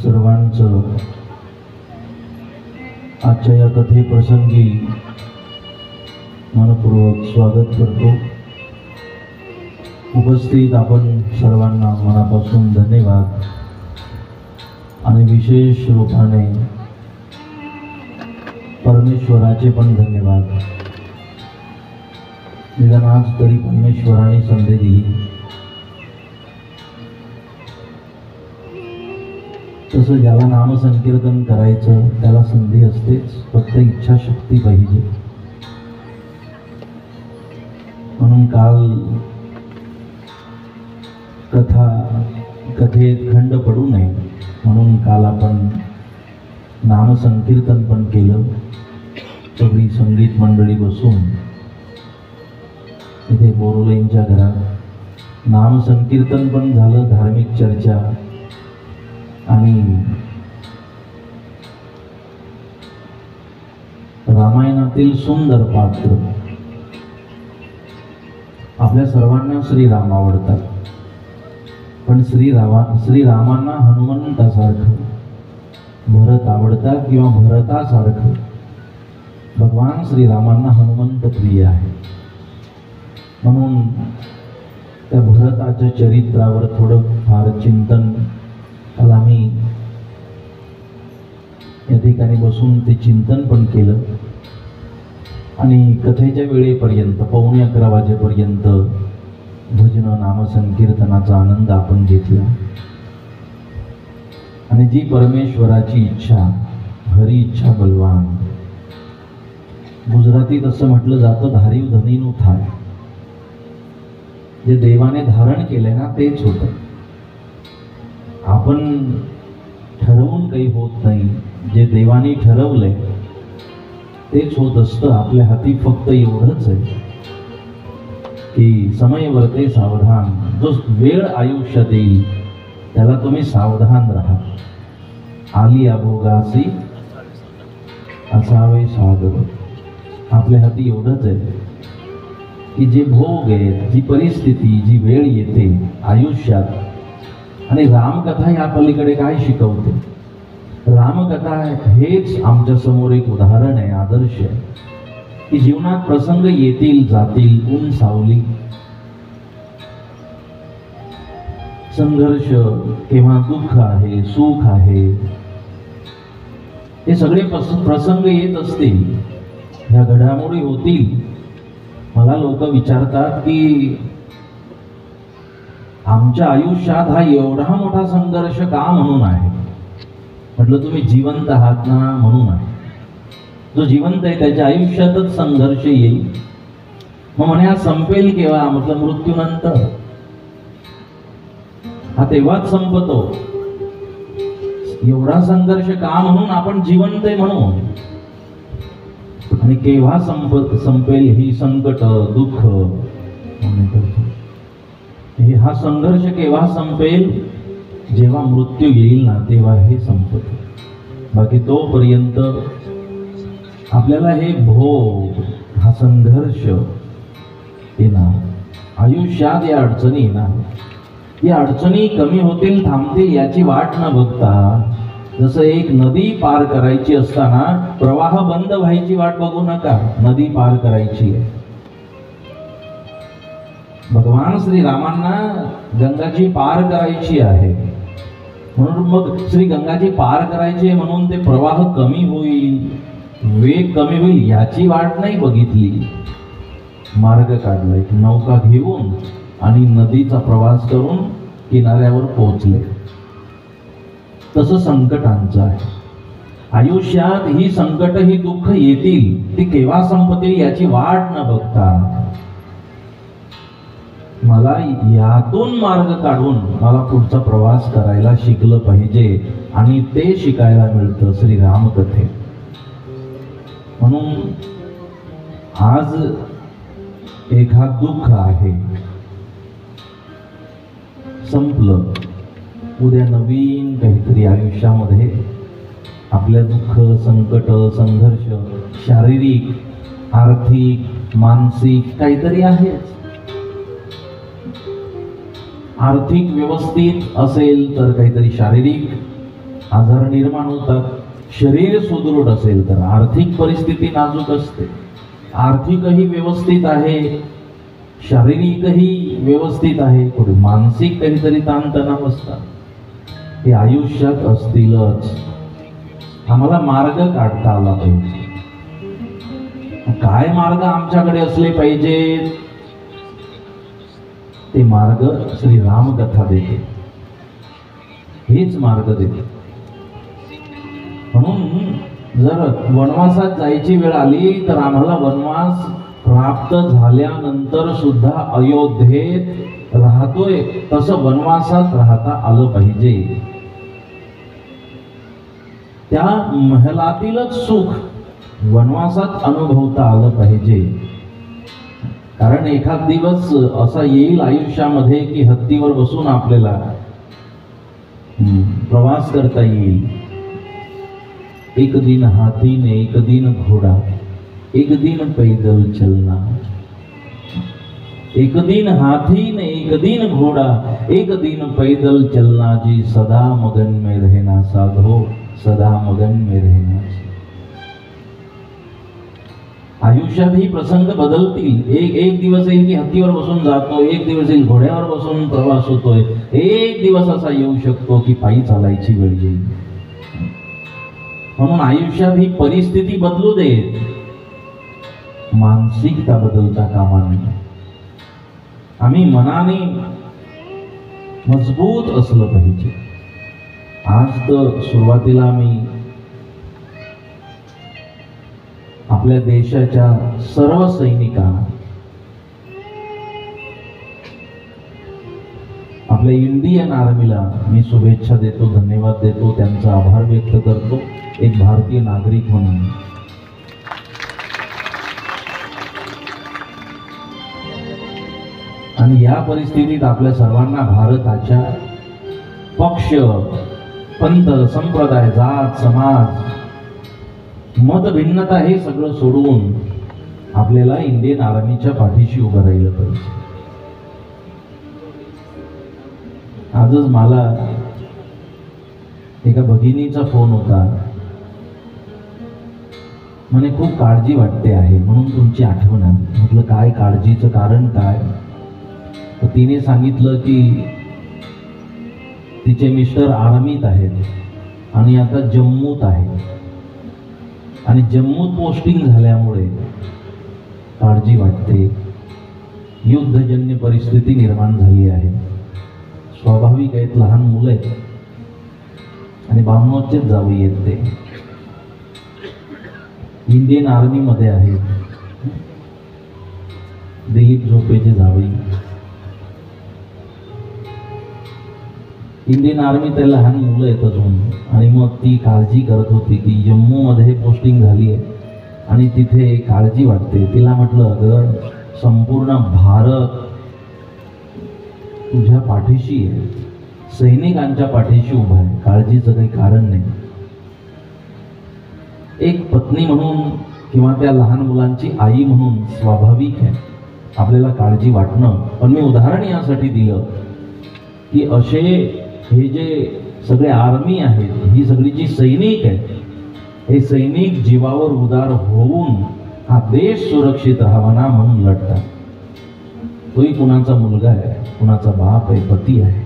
सर्वांचं आजच्या या कथेप्रसंगी मनपूर्वक स्वागत करतो। उपस्थित आपण सर्वांना मनापासून धन्यवाद आणि विशेष रूपाने परमेश्वराचे पण धन्यवाद। निदान आज तरी परमेश्वराने संधी दिली। तसं ज्याला नामसंकीर्तन करायचं त्याला संधी असतेच, फक्त इच्छाशक्ती पाहिजे। म्हणून काल कथेत खंड पडू नये म्हणून काल आपण नामसंकीर्तन पण केलं। सगळी संगीत मंडळी बसून इथे बोरोलेंच्या घरात नामसंकीर्तन पण झालं, धार्मिक चर्चा आणि रामायणातील सुंदर पात्र। आपल्या सर्वांना श्रीराम आवडतात, पण श्रीरामांना हनुमंतासारखं, भरत आवडतात किंवा भरतासारखं भगवान श्रीरामांना हनुमंत प्रिय आहे। म्हणून त्या भरताच्या चरित्रावर थोडं फार चिंतन काल आम्ही या ठिकाणी बसून ते चिंतन पण केलं आणि कथेच्या वेळेपर्यंत 11:15 वाजेपर्यंत भजन नामसंकीर्तनाचा आनंद आपण घेतला। आणि जी परमेश्वराची इच्छा, हरी इच्छा बलवान, गुजरातीत असं म्हटलं जातं, धारीव धनीनु थाय। जे देवाने धारण केलंय ना तेच होतं। आपण ठरवून काही होत नाही, जे देवाने ठरवलंय तेच होत असतं। आपल्या हाती फक्त एवढंच आहे की समय वर्ते सावधान। जो वेळ आयुष्यात येईल त्याला तुम्ही सावधान राहा। आली अभोगासी असावे सादर। आपल्या हाती एवढंच आहे की जे भोग आहेत, जी परिस्थिती, जी वेळ येते आयुष्यात, आणि रामकथा या पलीकडे काय शिकवते? रामकथा हेच आमच्या समोर एक उदाहरण आहे, आदर्श आहे की जीवनात प्रसंग येतील जातील, ऊन सावली, संघर्ष, केव्हा दुःख आहे, सुख आहे, हे सगळे प्रसंग येत असतील, ह्या घडामोडी होतील। मला लोक विचारतात की आमच्या आयुष्यात हा एवढा मोठा संघर्ष का म्हणून आहे? म्हटलं तुम्ही जिवंत आहात ना म्हणून आहे। जो जिवंत आहे त्याच्या आयुष्यातच संघर्ष येईल। मग म्हणे हा संपेल केव्हा? म्हटलं मृत्यूनंतर। हा तेव्हाच संपतो। एवढा संघर्ष का म्हणून? आपण जिवंत आहे म्हणून। आणि केव्हा संपेल ही संकट, दुःख, हा संघर्ष केव्हा संपेल? जेव्हा मृत्यू येईल ना तेव्हा हे संपत। बाकी तोपर्यंत आपल्याला हे भोग, हा संघर्ष येणार आयुष्यात। या अडचणी येणार, या अडचणी कमी होतील, थांबतील याची वाट न बघता, जसं एक नदी पार करायची असताना प्रवाह बंद व्हायची वाट बघू नका, नदी पार करायची आहे। भगवान श्रीरामांना गंगाची पार करायची आहे, म्हणून मग श्री गंगाची पार करायची आहे म्हणून ते प्रवाह कमी होईल, वेग कमी होईल याची वाट नाही बघितली, मार्ग काढला, एक नौका घेऊन आणि नदीचा प्रवास करून किनाऱ्यावर पोहोचले। तसं संकटांचं आहे आयुष्यात। ही संकट, ही दुःख येतील, ती केव्हा संपतील याची वाट न बघता मला यातून मार्ग काढून मला पुढचा प्रवास करायला शिकलं पाहिजे, आणि ते शिकायला मिळतं श्री रामकथेत। म्हणून आज एखाद दुःख आहे, संपलं, उद्या नवीन काहीतरी आयुष्यामध्ये आपल्या दुःख, संकट, संघर्ष, शारीरिक, आर्थिक, मानसिक काहीतरी आहेच। आर्थिक व्यवस्थित असेल तर काहीतरी शारीरिक आजार निर्माण होतात. शरीर सुदृढ असेल तर आर्थिक परिस्थिती नाजूक असते, आर्थिकही व्यवस्थित आहे, शारीरिकही व्यवस्थित आहे, थोडी मानसिक काहीतरी ताणतणाव असतात, हे आयुष्यात असतीलच. आम्हाला मार्ग काढता आला पाहिजे. काय मार्ग आमच्याकडे असले पाहिजेत? ते मार्ग श्री रामकथा देते, हेच मार्ग देते. म्हणून जर वनवासात जायची वेळ आली तर आम्हाला वनवास प्राप्त झाल्यानंतर सुद्धा अयोध्येत राहतोय तसं वनवासात राहता आलं पाहिजे. त्या महलातीलच सुख वनवासात अनुभवता आलं पाहिजे. कारण एखाद दिवस असा येईल आयुष्यामध्ये की हत्तीवर बसून आपल्याला प्रवास करता येईल. एक दिन हाथी ने एक दिन घोड़ा, एक दिन पैदल चलना. एक दिन हाथी ने एक दिन घोड़ा, एक दिन पैदल चलना. जी सदा मगन में रहना साधो, सदा मगन में रहना. आयुष्यात ही प्रसंग बदलतील. एक दिवस येईल की हत्तीवर बसून जातो, एक दिवस येईल घोड्यावर बसून प्रवास होतोय, एक दिवस असा येऊ शकतो की पायी चालायची वेळ येईल. म्हणून आयुष्यात ही परिस्थिती बदलू दे, मानसिकता बदलता कामा नये. आम्ही मनाने मजबूत असलं पाहिजे. आज तर सुरुवातीला मी आपल्या देशाच्या सर्व सैनिकांना, आपल्या इंडियन आर्मीला मी शुभेच्छा देतो, धन्यवाद देतो, त्यांचा आभार व्यक्त करतो एक भारतीय नागरिक म्हणून. आणि या परिस्थितीत आपल्या सर्वांना भारताच्या पक्ष, पंथ, संप्रदाय, जात, समाज, मतभिन्नता हे सगळं सोडून आपल्याला इंडियन आर्मीच्या पाठीशी उभं राहिलं पाहिजे. आजच मला एका भगिनीचा फोन होता, म्हणे खूप काळजी वाटते आहे म्हणून तुमची आठवण आली. म्हटलं काय काळजीचं कारण काय? तर तिने सांगितलं की तिचे मिस्टर आर्मीत आहेत आणि आता जम्मूत आहेत आणि जम्मूत पोस्टिंग झाल्यामुळे काळजी वाटते. युद्धजन्य परिस्थिती निर्माण झाली आहे. स्वाभाविक आहेत, लहान मुलं आहेत आणि बामणोचेच जावई आहेत. ते इंडियन आर्मी मध्ये आहेत, दिलीप झोपेचे जावई. इंडियन आर्मी ते लहान मुलं आहेत अजून. आणि मग ती काळजी करत होती की जम्मू मध्ये पोस्टिंग झाली आहे आणि तिथे काळजी वाटते. तिला म्हटलं अगं संपूर्ण भारत तुझ्या पाठीशी आहे, सैनिकांच्या पाठीशी उभा आहे, काळजीचं काही कारण नाही. एक पत्नी म्हणून किंवा त्या लहान मुलांची आई म्हणून स्वाभाविक आहे आपल्याला काळजी वाटणं. पण मी उदाहरण यासाठी दिलं की असे हे जे सगळे आर्मी आहेत, ही सगळी जी सैनिक आहेत, हे सैनिक जीवावर उदार होऊन हा देश सुरक्षित राहावा ना म्हणून लढतात. तोही कुणाचा मुलगा आहे, कुणाचा बाप आहे, पती आहे,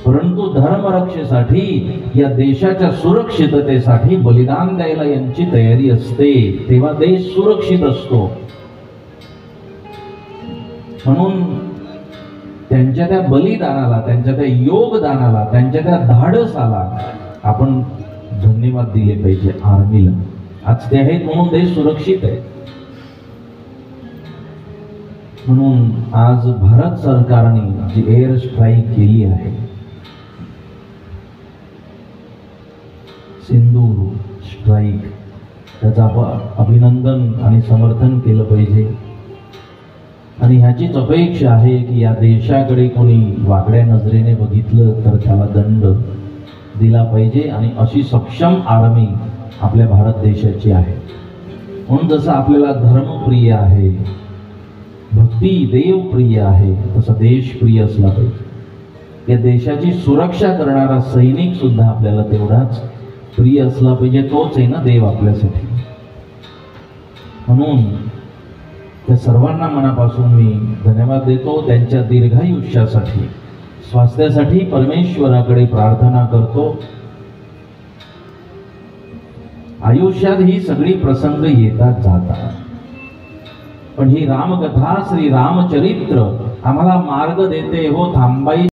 परंतु धर्मरक्षेसाठी, या देशाच्या सुरक्षिततेसाठी बलिदान द्यायला यांची तयारी असते. तेव्हा देश सुरक्षित असतो. म्हणून त्यांच्या त्या बलिदानाला, त्यांच्या त्या योगदानाला, त्यांच्या त्या धाडसाला आपण धन्यवाद दिले पाहिजे आर्मीला. आज ते आहेत म्हणून देश सुरक्षित आहे. म्हणून आज भारत सरकारने जी एअर स्ट्राईक केली आहे, सिंधू स्ट्राईक, त्याचं आपण अभिनंदन आणि समर्थन केलं पाहिजे. आणि ह्याचीच अपेक्षा आहे की या देशाकडे कोणी वाकड्या नजरेने बघितलं तर त्याला दंड दिला पाहिजे. आणि अशी सक्षम आर्मी आपल्या भारत देशाची आहे. म्हणून जसं आपल्याला धर्मप्रिय आहे, भक्ती देवप्रिय आहे, तसा देशप्रिय असला पाहिजे. या देशाची सुरक्षा करणारा सैनिक सुद्धा आपल्याला तेवढाच प्रिय असला पाहिजे. तोच आहे ना देव आपल्यासाठी. म्हणून त्या सर्वांना मनापासून मी धन्यवाद देतो. त्यांच्या दीर्घायुष्यासाठी, स्वास्थ्यासाठी परमेश्वराकडे प्रार्थना करतो. आयुष्यात ही सगळी प्रसंग येतात जातात, पण ही रामकथा, श्री रामचरित्र आम्हाला मार्ग देते. हो, थांबायची